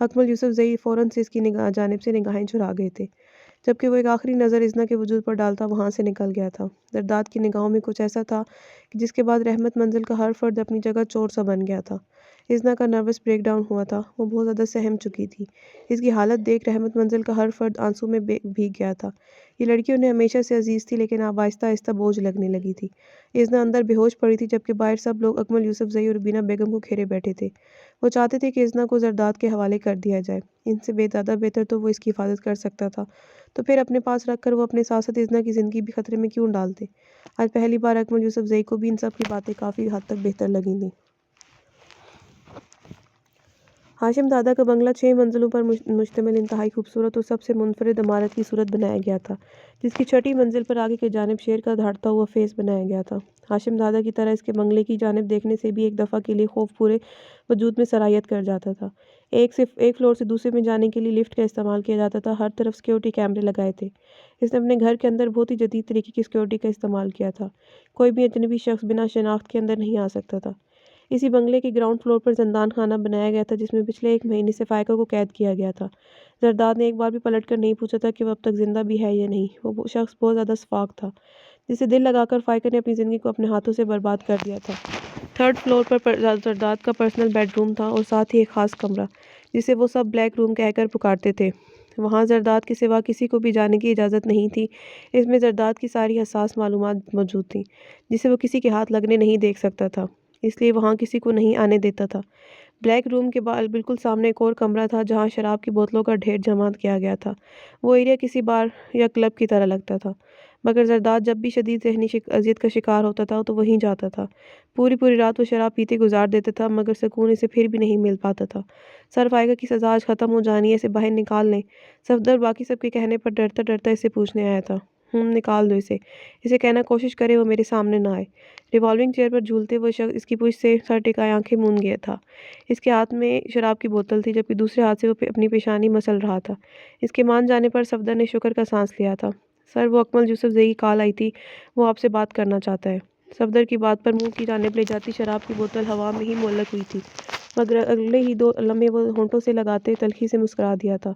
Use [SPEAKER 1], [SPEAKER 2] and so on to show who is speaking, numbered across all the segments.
[SPEAKER 1] اکمل یوسف زئی فوراً سے اس کی جانب سے نگاہیں چرا گئے تھے، جبکہ وہ ایک آخری نظر ازنا کے وجود پر ڈالتا وہاں سے نکل گیا تھا۔ زرداد کی نگاہوں میں کچھ ایسا تھا کہ جس کے بعد رحمت منزل کا ہر فرد اپنی جگہ چور سا بن گیا تھا۔ ازنا کا نروس بریک ڈاؤن ہوا تھا، وہ بہت زیادہ سہم چکی تھی۔ اس کی حالت دیکھ رحمت منزل کا ہر فرد آنسو میں بھیگ گیا تھا۔ یہ لڑکی انہیں ہمیشہ سے عزیز تھی، لیکن اب آہستہ آہستہ بوجھ لگنے لگی تھی۔ ازنا اندر بے ہوش پڑی تھی، جبکہ باہر سب لوگ اکمل یوسف زئی اور ربینہ بیگم کو گھیرے بیٹھے تھے۔ وہ چاہتے تھے کہ ازنا کو زرداد کے حوالے کر دیا جائے، ان سے زیادہ بہتر تو وہ اس کی حفاظت کر سکتا تھا، تو پھر اپنے پاس رکھ کر وہ اپنے ساتھ ساتھ ازنا کی زندگی بھی خطرے میں کیوں ڈالتے؟ آج پہلی بار اکمل یوسف زئی کو بھی ان سب کی باتیں کافی حد تک بہتر لگیں تھیں۔ ہاشم دادا کا بنگلہ 6 منزلوں پر مشتمل انتہائی خوبصورت اور سب سے منفرد عمارت کی صورت بنایا گیا تھا، جس کی 6ٹھی منزل پر آگے کی جانب شیر کا دھاڑتا ہوا فیس بنایا گیا تھا۔ ہاشم دادا کی طرح اس کے بنگلے کی جانب دیکھنے سے بھی ایک دفعہ کے لیے خوف پورے وجود میں سرایت کر جاتا تھا۔ ایک فلور سے دوسرے میں جانے کے لیے لفٹ کا استعمال کیا جاتا تھا، ہر طرف سیکیورٹی کیمرے لگائے تھے۔ اس نے اپنے گھر کے اندر بہت ہی جدید طریقے کی سیکیورٹی کا استعمال کیا تھا، کوئی بھی اجنبی شخص بنا شناخت کے اندر نہیں آ سکتا تھا۔ اسی بنگلے کے گراؤنڈ فلور پر زندان خانہ بنایا گیا تھا، جس میں پچھلے 1 مہینے سے فائقہ کو قید کیا گیا تھا۔ زرداد نے ایک بار بھی پلٹ کر نہیں پوچھا تھا کہ وہ اب تک زندہ بھی ہے یا نہیں۔ وہ شخص بہت زیادہ شفاق تھا، جسے دل لگا کر فائقہ نے اپنی زندگی کو اپنے ہاتھوں سے برباد کر دیا تھا۔ 3rd فلور پر زرداد کا پرسنل بیڈ روم تھا اور ساتھ ہی ایک خاص کمرہ، جسے وہ سب بلیک روم کہہ کر پکارتے تھے۔ وہاں زرداد کے سوا کسی کو بھی جانے کی اجازت نہیں تھی۔ اس میں زرداد کی ساری حساس معلومات موجود تھیں، جسے وہ کسی کے ہاتھ لگنے نہیں دیکھ سکتا تھا، اس لیے وہاں کسی کو نہیں آنے دیتا تھا۔ بلیک روم کے بالکل سامنے ایک اور کمرہ تھا، جہاں شراب کی بوتلوں کا ڈھیر جمع کیا گیا تھا۔ وہ ایریا کسی بار یا کلب کی طرح لگتا تھا، مگر زرداد جب بھی شدید ذہنی اذیت کا شکار ہوتا تھا تو وہیں جاتا تھا۔ پوری رات وہ شراب پیتے گزار دیتا تھا، مگر سکون اسے پھر بھی نہیں مل پاتا تھا۔ سر فائقہ کی سزا آج ختم ہو جانی ہے، اسے باہر نکال لیں۔ صفدر باقی سب کے کہنے پر ڈرتا ڈرتا اسے پوچھنے آیا تھا۔ نکال دو اسے کہنا کوشش کرے وہ میرے سامنے نہ آئے۔ ریوالونگ چیئر پر جھولتے وہ شخص اس کی پشت سے سر ٹکائے آنکھیں موند گیا تھا۔ اس کے ہاتھ میں شراب کی بوتل تھی، جبکہ دوسرے ہاتھ سے وہ اپنی پیشانی مسل رہا تھا۔ اس کے مان جانے پر صفدر نے شکر کا سانس لیا تھا۔ سر، وہ اکمل یوسف زئی کی کال آئی تھی، وہ آپ سے بات کرنا چاہتا ہے۔ صفدر کی بات پر منہ کی جانب لے جاتی شراب کی بوتل ہوا میں ہی معلق ہوئی تھی، مگر اگلے ہی 2 لمحے وہ ہونٹوں سے لگاتے تلخی سے مسکرا دیا تھا۔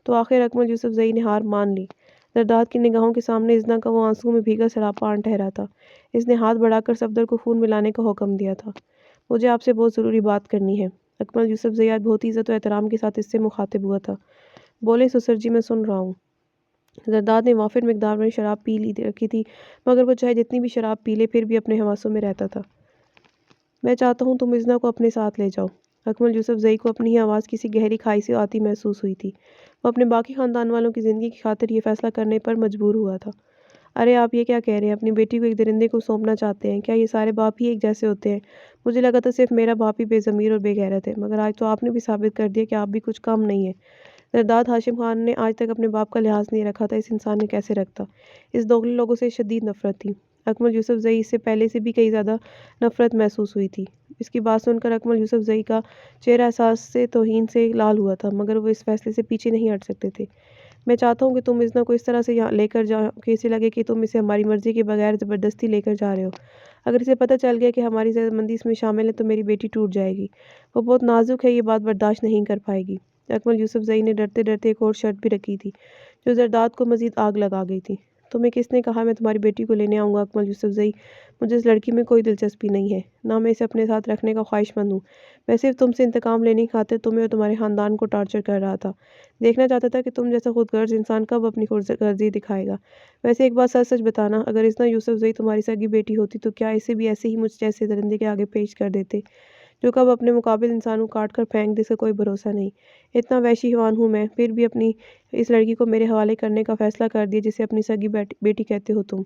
[SPEAKER 1] تو آخر اکمل یوسف زئی نے ہار مان لی۔ زرداد کی نگاہوں کے سامنے ازنا کا وہ آنسوؤں میں بھیگا سراپا آن ٹھہرا تھا۔ اس نے ہاتھ بڑھا کر صفدر کو خون ملانے کا حکم دیا تھا۔ مجھے آپ سے بہت ضروری بات کرنی ہے۔ اکمل یوسف زئی آج بہت ہی عزت و احترام کے ساتھ اس سے مخاطب ہوا تھا۔ بولیں سسر جی، میں سن رہا ہوں۔ زرداد نے وافر مقدار میں شراب پی رکھی تھی، مگر وہ چاہے جتنی بھی شراب پی لے پھر بھی اپنے حواسوں میں رہتا تھا۔ میں چاہتا ہوں تم ازنا کو اپنے ساتھ لے جاؤ۔ اکمل یوسف زئی کو اپنی ہی آواز کسی گہری کھائی سے آتی محسوس ہوئی تھی۔ وہ اپنے باقی خاندان والوں کی زندگی کی خاطر یہ فیصلہ کرنے پر مجبور ہوا تھا۔ ارے آپ یہ کیا کہہ رہے ہیں؟ اپنی بیٹی کو ایک درندے کو سونپنا چاہتے ہیں؟ کیا یہ سارے باپ ہی ایک جیسے ہوتے ہیں؟ مجھے لگا تھا صرف میرا باپ ہی بے ضمیر اور بے غیرت ہے، مگر آج تو آپ نے بھی ثابت کر دیا کہ آپ بھی کچھ کم نہیں ہیں۔ زرداد ہاشم خان نے آج تک اپنے باپ کا لحاظ نہیں رکھا تھا، اس انسان نے کیسے رکھتا؟ اس دوغلے لوگوں سے شدید نفرت تھی۔ اکمل یوسف زئی اس سے پہلے سے بھی کئی زیادہ نفرت محسوس ہوئی تھی۔ اس کی بات سن کر اکمل یوسف زئی کا چہرہ احساس سے توہین سے لال ہوا تھا، مگر وہ اس فیصلے سے پیچھے نہیں ہٹ سکتے تھے۔ میں چاہتا ہوں کہ تم ازنا کو اس طرح سے یہاں لے کر جاؤ کہ اسے لگے کہ تم اسے ہماری مرضی کے بغیر زبردستی لے کر جا رہے ہو۔ اگر اسے پتہ چل گیا کہ ہماری رضامندی اس میں شامل ہے تو میری بیٹی ٹوٹ جائے گی۔ وہ بہت نازک ہے، یہ بات برداشت نہیں کر پائے گی۔ اکمل یوسف زئی نے ڈرتے ڈرتے ایک اور شرط بھی رکھی تھی، جو زرداد کو مزید آگ لگا گئی تھی۔ تمہیں کس نے کہا میں تمہاری بیٹی کو لینے آؤں گا اکمل یوسف زئی؟ مجھے اس لڑکی میں کوئی دلچسپی نہیں ہے، نہ میں اسے اپنے ساتھ رکھنے کا خواہش مند ہوں۔ میں صرف تم سے انتقام لینے کی خاطر تمہیں اور تمہارے خاندان کو ٹارچر کر رہا تھا۔ دیکھنا چاہتا تھا کہ تم جیسا خود غرض انسان کب اپنی خود غرضی دکھائے گا۔ ویسے ایک بات سچ سچ بتانا، اگر ازنا یوسف زئی تمہاری سگی بیٹی ہوتی تو کیا اسے بھی ایسے ہی مجھ جیسے درندے کے آگے پیش کر دیتے، جو کب اپنے مقابل انسانوں کاٹ کر پھینک دے، اس کا کوئی بھروسہ نہیں۔ اتنا وحشی حیوان ہوں میں، پھر بھی اپنی اس لڑکی کو میرے حوالے کرنے کا فیصلہ کر دیا جسے اپنی سگی بیٹی کہتے ہو تم۔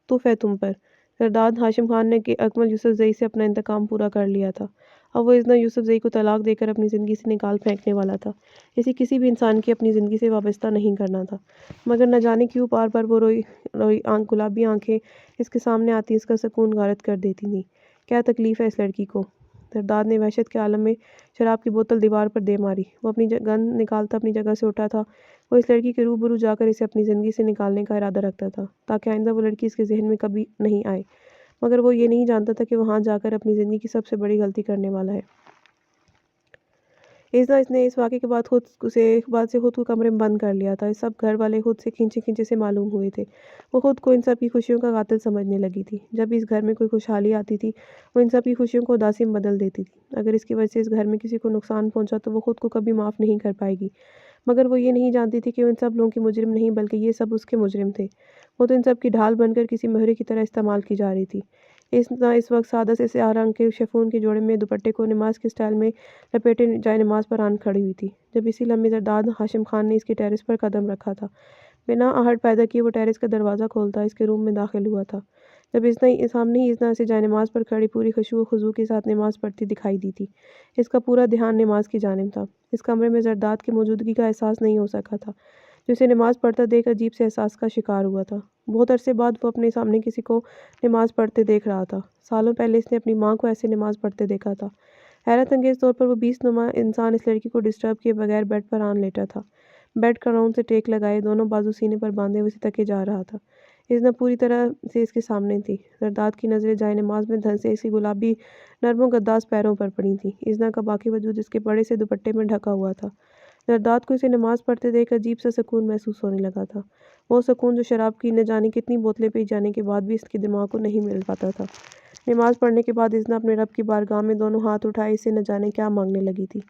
[SPEAKER 1] تف ہے تم پر۔ زرداد ہاشم خان نے اکمل یوسف زئی سے اپنا انتقام پورا کر لیا تھا۔ اب وہ ازنا یوسف زئی کو طلاق دے کر اپنی زندگی سے نکال پھینکنے والا تھا۔ اسے کسی بھی انسان کی اپنی زندگی سے وابستہ نہیں کرنا تھا، مگر نہ جانے کیوں بار بار وہ روئی گلابی آنکھیں اس کے سامنے آتی اس کا سکون غارت کر دیتی تھیں۔ کیا تکلیف ہے اس لڑکی کو؟ زرداد نے وحشت کے عالم میں شراب کی بوتل دیوار پر دے ماری۔ وہ اپنی گن نکالتا اپنی جگہ سے اٹھا تھا۔ وہ اس لڑکی کے روبرو جا کر اسے اپنی زندگی سے نکالنے کا ارادہ رکھتا تھا، تاکہ آئندہ وہ لڑکی اس کے ذہن میں کبھی نہیں آئے، مگر وہ یہ نہیں جانتا تھا کہ وہاں جا کر اپنی زندگی کی سب سے بڑی غلطی کرنے والا ہے۔ اس نے اس واقعے کے بعد خود کو کمرے میں بند کر لیا تھا۔ سب گھر والے خود سے کھنچے سے معلوم ہوئے تھے۔ وہ خود کو ان سب کی خوشیوں کا قاتل سمجھنے لگی تھی۔ جب اس گھر میں کوئی خوشحالی آتی تھی وہ ان سب کی خوشیوں کو اداسی میں بدل دیتی تھی۔ اگر اس کی وجہ سے اس گھر میں کسی کو نقصان پہنچا تو وہ خود کو کبھی معاف نہیں کر پائے گی، مگر وہ یہ نہیں جانتی تھی کہ وہ ان سب لوگوں کی مجرم نہیں بلکہ یہ سب اس کے مجرم تھے۔ وہ تو ان سب کی ڈھال بن کر کسی مہرے کی طرح استعمال کی جا رہی تھی۔ اس وقت سادہ سے سیاہ رنگ کے شفون کے جوڑے میں دوپٹے کو نماز کے سٹائل میں لپیٹے جائے نماز پر آن کھڑی ہوئی تھی۔ جب اسی لمحے زرداد ہاشم خان نے اس کے ٹیرس پر قدم رکھا تھا، بنا آہٹ پیدا کیے وہ ٹیرس کا دروازہ کھولتا اس کے روم میں داخل ہوا تھا۔ جب سامنے ہی ازنا اسے جائے نماز پر کھڑی پوری خشوع و خضوع کے ساتھ نماز پڑھتی دکھائی دی تھی۔ اس کا پورا دھیان نماز کی جانب تھا۔ اس کمرے میں زرداد کی موجودگی کا احساس نہیں ہو سکا تھا، جو اسے نماز پڑھتا دیکھ عجیب سے احساس کا شکار ہوا تھا۔ بہت عرصے بعد وہ اپنے سامنے کسی کو نماز پڑھتے دیکھ رہا تھا۔ سالوں پہلے اس نے اپنی ماں کو ایسے نماز پڑھتے دیکھا تھا۔ حیرت انگیز طور پر وہ 20 نما انسان اس لڑکی کو ڈسٹرب کیے بغیر بیڈ پر آن لیٹا تھا۔ بیڈ کا راؤنڈ سے ٹیک لگائے دونوں بازو سینے پر باندھے ہوئے اسے تکے جا رہا تھا۔ ازنا پوری طرح سے اس کے سامنے تھی۔ زرداد کی نظریں جائے نماز میں دھن سے اس کی گلابی نرم و گداز پیروں پر پڑی تھیں۔ ازنا کا باقی وجود اس کے بڑے سے دوپٹے میں ڈھکا ہوا تھا۔ زرداد کو اسے نماز پڑھتے دیکھ عجیب سا سکون محسوس ہونے لگا تھا، وہ سکون جو شراب کی نہ جانے کتنی بوتلیں پی جانے کے بعد بھی اس کے دماغ کو نہیں مل پاتا تھا۔ نماز پڑھنے کے بعد ازنا اپنے رب کی بارگاہ میں دونوں ہاتھ اٹھائے اس سے نہ جانے کیا مانگنے لگی تھی۔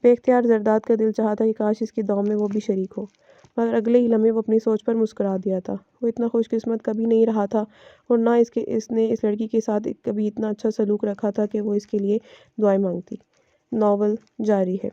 [SPEAKER 1] بے اختیار زرداد کا دل چاہتا کہ کاش اس کی دعاؤں میں وہ بھی شریک ہو، مگر اگلے ہی لمحے وہ اپنی سوچ پر مسکرا دیا تھا۔ وہ اتنا خوش قسمت کبھی نہیں رہا تھا اور نہ اس نے اس لڑکی کے ساتھ کبھی اتنا اچھا سلوک رکھا تھا کہ وہ اس کے لیے دعائیں مانگتی۔ ناول جاری ہے۔